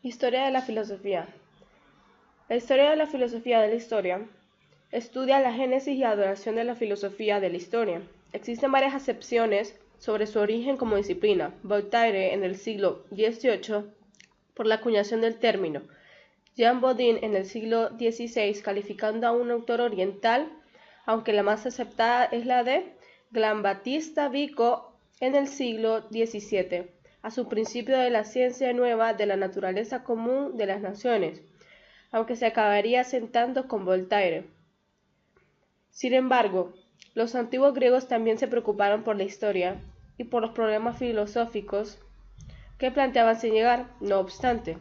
Historia de la filosofía. La historia de la filosofía de la historia estudia la génesis y adoración de la filosofía de la historia. Existen varias acepciones sobre su origen como disciplina. Voltaire en el siglo XVIII por la acuñación del término. Jean Bodin en el siglo XVI calificando a un autor oriental, aunque la más aceptada es la de Giambattista Vico en el siglo XVII, a su principio de la ciencia nueva de la naturaleza común de las naciones, aunque se acabaría sentando con Voltaire. Sin embargo, los antiguos griegos también se preocuparon por la historia y por los problemas filosóficos que planteaban sin llegar, no obstante,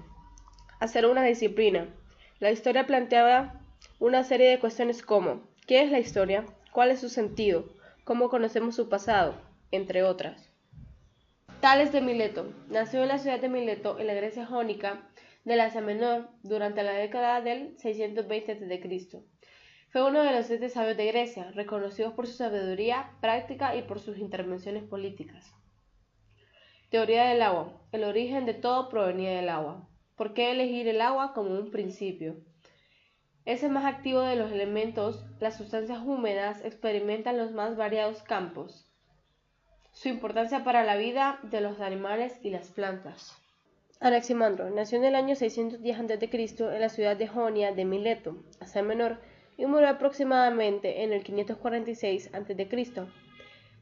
a ser una disciplina. La historia planteaba una serie de cuestiones como ¿qué es la historia? ¿Cuál es su sentido? ¿Cómo conocemos su pasado? Entre otras. Tales de Mileto nació en la ciudad de Mileto, en la Grecia jónica del Asia Menor, durante la década del 620 a.C. Fue uno de los 7 sabios de Grecia, reconocidos por su sabiduría práctica y por sus intervenciones políticas. Teoría del agua. El origen de todo provenía del agua. ¿Por qué elegir el agua como un principio? Es el más activo de los elementos. Las sustancias húmedas experimentan los más variados campos. Su importancia para la vida de los animales y las plantas. Anaximandro nació en el año 610 a.C. en la ciudad de Jonia de Mileto, Asia Menor, y murió aproximadamente en el 546 a.C.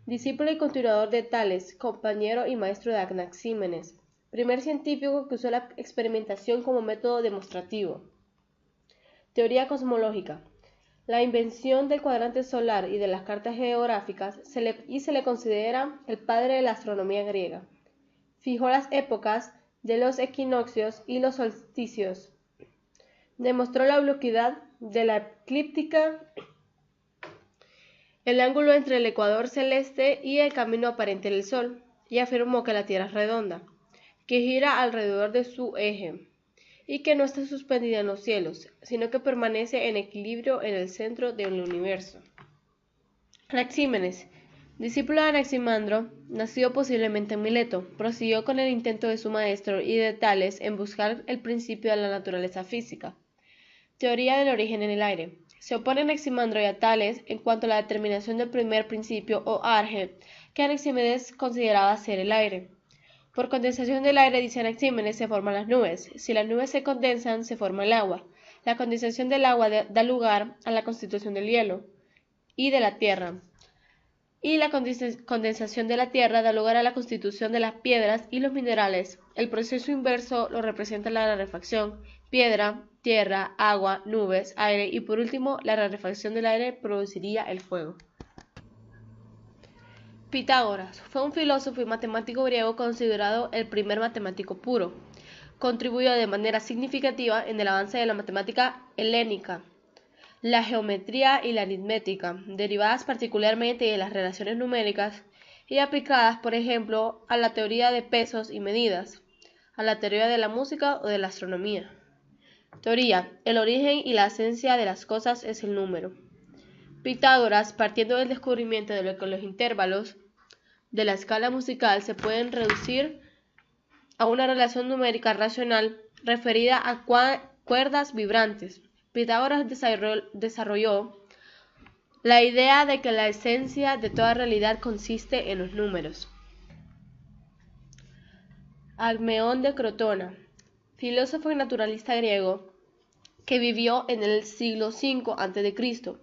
Discípulo y continuador de Tales, compañero y maestro de Anaxímenes, primer científico que usó la experimentación como método demostrativo. Teoría cosmológica. La invención del cuadrante solar y de las cartas geográficas se le considera el padre de la astronomía griega. Fijó las épocas de los equinoccios y los solsticios. Demostró la oblicuidad de la eclíptica, el ángulo entre el ecuador celeste y el camino aparente del Sol, y afirmó que la Tierra es redonda, que gira alrededor de su eje, y que no está suspendida en los cielos, sino que permanece en equilibrio en el centro del universo. Anaxímenes, discípulo de Anaximandro, nacido posiblemente en Mileto, prosiguió con el intento de su maestro y de Tales en buscar el principio de la naturaleza física. Teoría del origen en el aire. Se opone a Anaximandro y a Tales en cuanto a la determinación del primer principio o arge, que Anaxímenes consideraba ser el aire. Por condensación del aire, dice Anaxímenes, se forman las nubes. Si las nubes se condensan, se forma el agua. La condensación del agua da lugar a la constitución del hielo y de la tierra. Y la condensación de la tierra da lugar a la constitución de las piedras y los minerales. El proceso inverso lo representa la rarefacción: piedra, tierra, agua, nubes, aire, y por último, la rarefacción del aire produciría el fuego. Pitágoras fue un filósofo y matemático griego considerado el primer matemático puro. Contribuyó de manera significativa en el avance de la matemática helénica, la geometría y la aritmética, derivadas particularmente de las relaciones numéricas y aplicadas, por ejemplo, a la teoría de pesos y medidas, a la teoría de la música o de la astronomía. Teoría: el origen y la esencia de las cosas es el número. Pitágoras, partiendo del descubrimiento de que los intervalos de la escala musical se pueden reducir a una relación numérica racional referida a cuerdas vibrantes, Pitágoras desarrolló la idea de que la esencia de toda realidad consiste en los números. Alcmeón de Crotona, filósofo y naturalista griego que vivió en el siglo V a.C.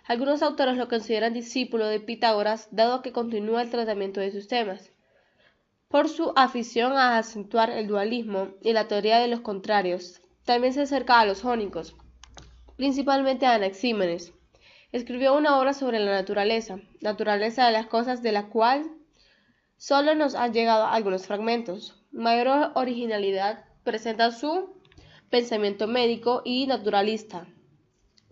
Algunos autores lo consideran discípulo de Pitágoras, dado que continúa el tratamiento de sus temas. Por su afición a acentuar el dualismo y la teoría de los contrarios, también se acerca a los jónicos, principalmente a Anaxímenes. Escribió una obra sobre la naturaleza de las cosas, de la cual solo nos han llegado algunos fragmentos. Mayor originalidad presenta su pensamiento médico y naturalista.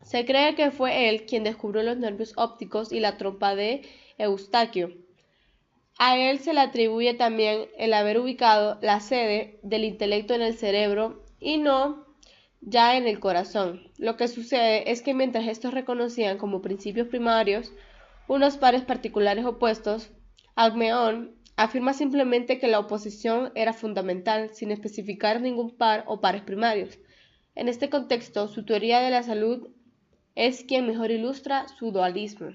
Se cree que fue él quien descubrió los nervios ópticos y la trompa de Eustaquio. A él se le atribuye también el haber ubicado la sede del intelecto en el cerebro y no ya en el corazón. Lo que sucede es que mientras estos reconocían como principios primarios unos pares particulares opuestos, Alcmeón Afirma simplemente que la oposición era fundamental, sin especificar ningún par o pares primarios. En este contexto, su teoría de la salud es quien mejor ilustra su dualismo.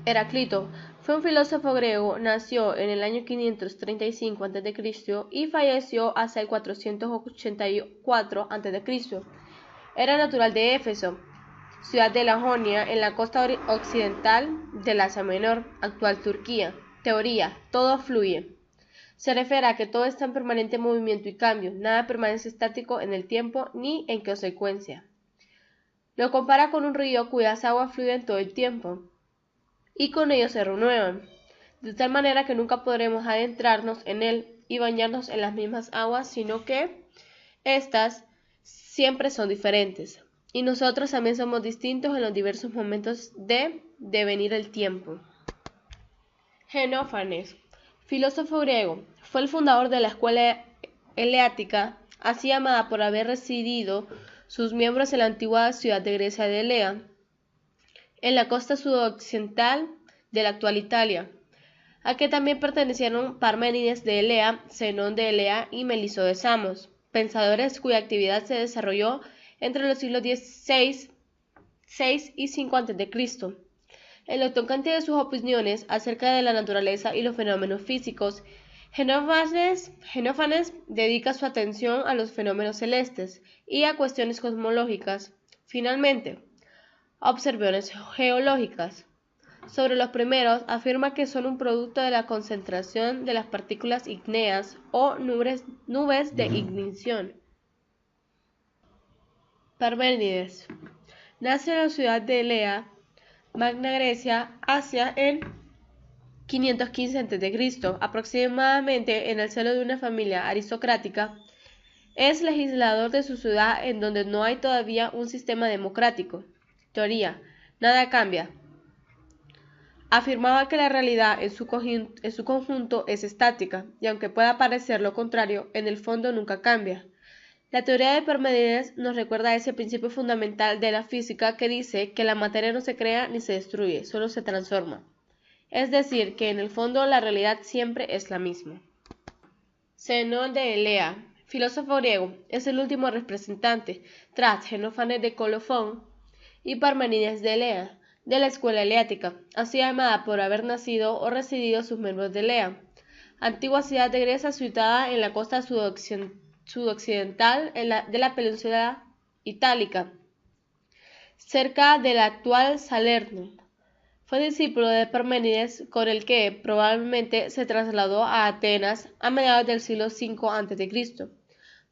Heraclito fue un filósofo griego, nació en el año 535 a.C. y falleció hacia el 484 a.C. Era natural de Éfeso, ciudad de la Jonia, en la costa occidental del Asia Menor, actual Turquía. Teoría: todo fluye. Se refiere a que todo está en permanente movimiento y cambio, nada permanece estático en el tiempo ni en consecuencia. Lo compara con un río cuyas aguas fluyen todo el tiempo y con ello se renuevan, de tal manera que nunca podremos adentrarnos en él y bañarnos en las mismas aguas, sino que éstas siempre son diferentes, y nosotros también somos distintos en los diversos momentos de devenir el tiempo. Xenófanes, filósofo griego, fue el fundador de la escuela eleática, así llamada por haber residido sus miembros en la antigua ciudad de Grecia de Elea, en la costa sudoccidental de la actual Italia, a que también pertenecieron Parménides de Elea, Zenón de Elea y Meliso de Samos, pensadores cuya actividad se desarrolló entre los siglos XVI y V a.C. En lo tocante de sus opiniones acerca de la naturaleza y los fenómenos físicos, Xenófanes dedica su atención a los fenómenos celestes y a cuestiones cosmológicas. Finalmente, a observaciones geológicas. Sobre los primeros, afirma que son un producto de la concentración de las partículas ígneas o nubes de ignición. Parménides nace en la ciudad de Elea, Magna Grecia, Asia, en 515 a.C., aproximadamente en el seno de una familia aristocrática. Es legislador de su ciudad en donde no hay todavía un sistema democrático. Teoría: nada cambia. Afirmaba que la realidad en su conjunto es estática, y aunque pueda parecer lo contrario, en el fondo nunca cambia. La teoría de Parménides nos recuerda ese principio fundamental de la física que dice que la materia no se crea ni se destruye, solo se transforma. Es decir, que en el fondo la realidad siempre es la misma. Zenón de Elea, filósofo griego, es el último representante, tras Xenófanes de Colofón y Parménides de Elea, de la escuela eleática, así llamada por haber nacido o residido sus miembros de Elea, antigua ciudad de Grecia situada en la costa sudoccidental de la península itálica, cerca del actual Salerno. Fue discípulo de Parménides, con el que probablemente se trasladó a Atenas a mediados del siglo V a.C.,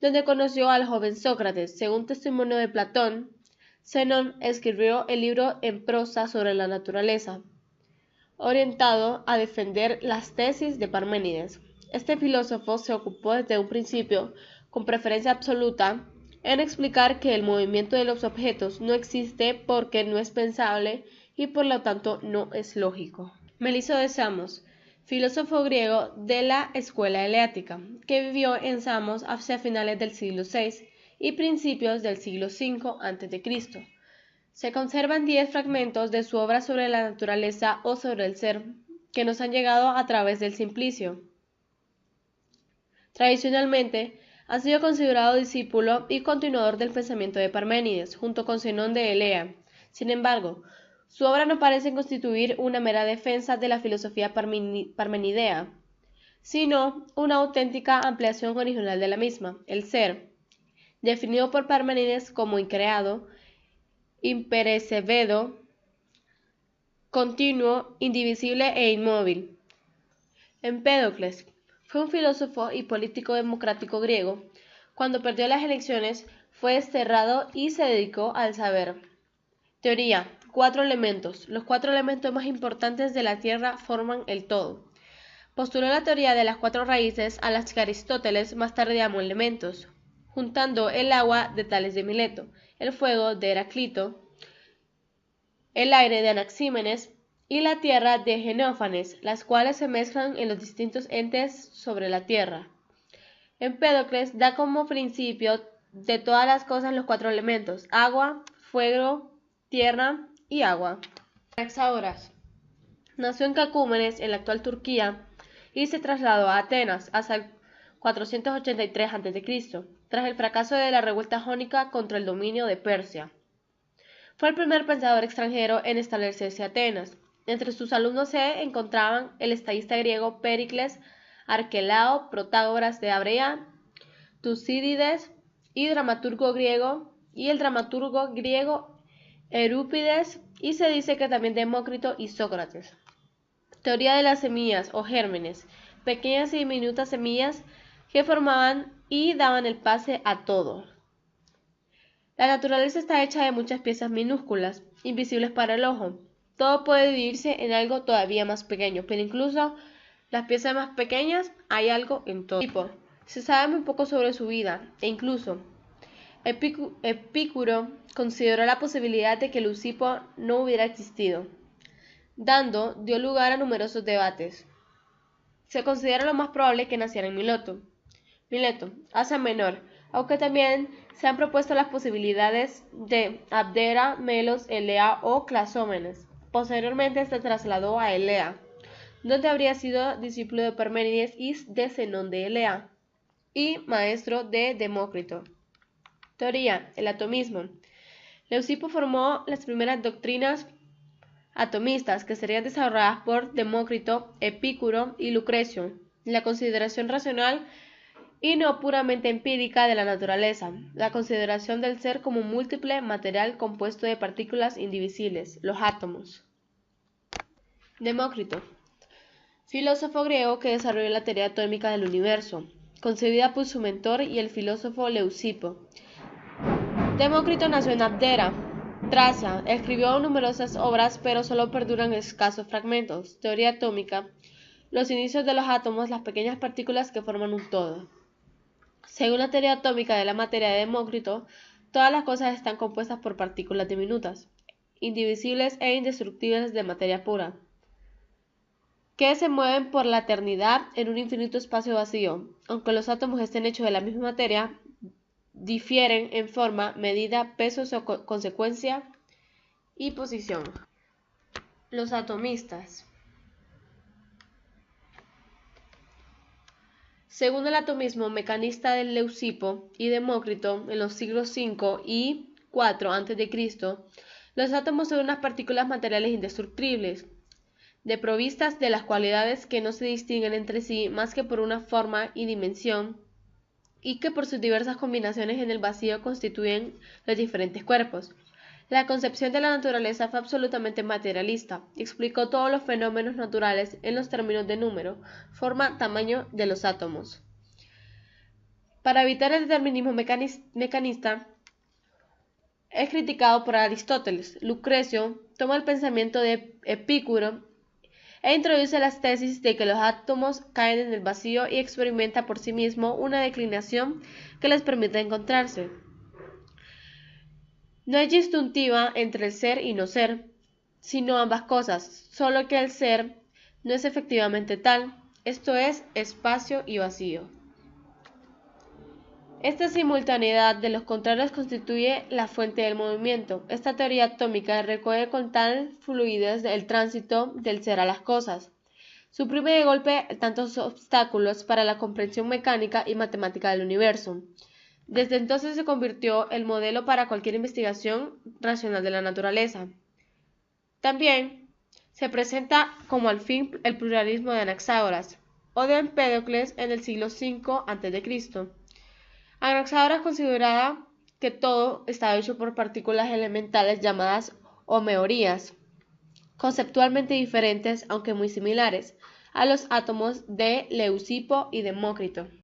donde conoció al joven Sócrates. Según testimonio de Platón, Zenón escribió el libro en prosa sobre la naturaleza, orientado a defender las tesis de Parménides. Este filósofo se ocupó desde un principio, con preferencia absoluta, en explicar que el movimiento de los objetos no existe porque no es pensable y por lo tanto no es lógico. Meliso de Samos, filósofo griego de la escuela eleática, que vivió en Samos hacia finales del siglo VI y principios del siglo V a.C. Se conservan 10 fragmentos de su obra sobre la naturaleza o sobre el ser, que nos han llegado a través del Simplicio. Tradicionalmente, ha sido considerado discípulo y continuador del pensamiento de Parménides, junto con Zenón de Elea. Sin embargo, su obra no parece constituir una mera defensa de la filosofía parmenidea, sino una auténtica ampliación original de la misma. El ser, definido por Parménides como increado, imperecedero, continuo, indivisible e inmóvil. Empédocles fue un filósofo y político democrático griego. Cuando perdió las elecciones, fue desterrado y se dedicó al saber. Teoría: 4 elementos. Los 4 elementos más importantes de la Tierra forman el todo. Postuló la teoría de las 4 raíces, a las que Aristóteles más tarde llamó elementos, juntando el agua de Tales de Mileto, el fuego de Heraclito, el aire de Anaxímenes y la tierra de Xenófanes, las cuales se mezclan en los distintos entes sobre la tierra. Empédocles da como principio de todas las cosas los 4 elementos: agua, fuego, tierra y agua. Anaxágoras nació en Cacúmenes, en la actual Turquía, y se trasladó a Atenas hasta el 483 a.C., tras el fracaso de la revuelta jónica contra el dominio de Persia. Fue el primer pensador extranjero en establecerse en Atenas. Entre sus alumnos se encontraban el estadista griego Péricles, Arquelao, Protágoras de Abrea, Tucídides y el dramaturgo griego Eurípides, y se dice que también Demócrito y Sócrates. Teoría de las semillas o gérmenes, pequeñas y diminutas semillas que formaban y daban el pase a todo. La naturaleza está hecha de muchas piezas minúsculas, invisibles para el ojo. Todo puede dividirse en algo todavía más pequeño, pero incluso las piezas más pequeñas hay algo en todo. Se sabe muy poco sobre su vida, e incluso Epicuro consideró la posibilidad de que Leucipo no hubiera existido, dio lugar a numerosos debates. Se considera lo más probable que naciera en Mileto, Asia Menor, aunque también se han propuesto las posibilidades de Abdera, Melos, Elea o Clasómenes. Posteriormente se trasladó a Elea, donde habría sido discípulo de Parménides y de Zenón de Elea, y maestro de Demócrito. Teoría: el atomismo. Leucipo formó las primeras doctrinas atomistas que serían desarrolladas por Demócrito, Epicuro y Lucrecio. La consideración racional y no puramente empírica de la naturaleza, la consideración del ser como un múltiple material compuesto de partículas indivisibles, los átomos. Demócrito, filósofo griego que desarrolló la teoría atómica del universo, concebida por su mentor y el filósofo Leucipo. Demócrito nació en Abdera, Tracia, escribió numerosas obras, pero solo perduran escasos fragmentos. Teoría atómica: los inicios de los átomos, las pequeñas partículas que forman un todo. Según la teoría atómica de la materia de Demócrito, todas las cosas están compuestas por partículas diminutas, indivisibles e indestructibles de materia pura, que se mueven por la eternidad en un infinito espacio vacío. Aunque los átomos estén hechos de la misma materia, difieren en forma, medida, peso, consecuencia y posición. Los atomistas. Según el atomismo mecanista de Leucipo y Demócrito, en los siglos V y IV a.C., los átomos son unas partículas materiales indestructibles, desprovistas de las cualidades que no se distinguen entre sí más que por una forma y dimensión, y que por sus diversas combinaciones en el vacío constituyen los diferentes cuerpos. La concepción de la naturaleza fue absolutamente materialista, explicó todos los fenómenos naturales en los términos de número, forma, tamaño de los átomos. Para evitar el determinismo mecanista, es criticado por Aristóteles. Lucrecio toma el pensamiento de Epicuro e introduce las tesis de que los átomos caen en el vacío y experimenta por sí mismo una declinación que les permite encontrarse. No hay disyuntiva entre el ser y no ser, sino ambas cosas, solo que el ser no es efectivamente tal, esto es, espacio y vacío. Esta simultaneidad de los contrarios constituye la fuente del movimiento. Esta teoría atómica recoge con tal fluidez el tránsito del ser a las cosas. Suprime de golpe tantos obstáculos para la comprensión mecánica y matemática del universo. Desde entonces se convirtió en modelo para cualquier investigación racional de la naturaleza. También se presenta como al fin el pluralismo de Anaxágoras o de Empédocles en el siglo V a.C. Anaxágoras consideraba que todo estaba hecho por partículas elementales llamadas homeorías, conceptualmente diferentes, aunque muy similares, a los átomos de Leucipo y Demócrito.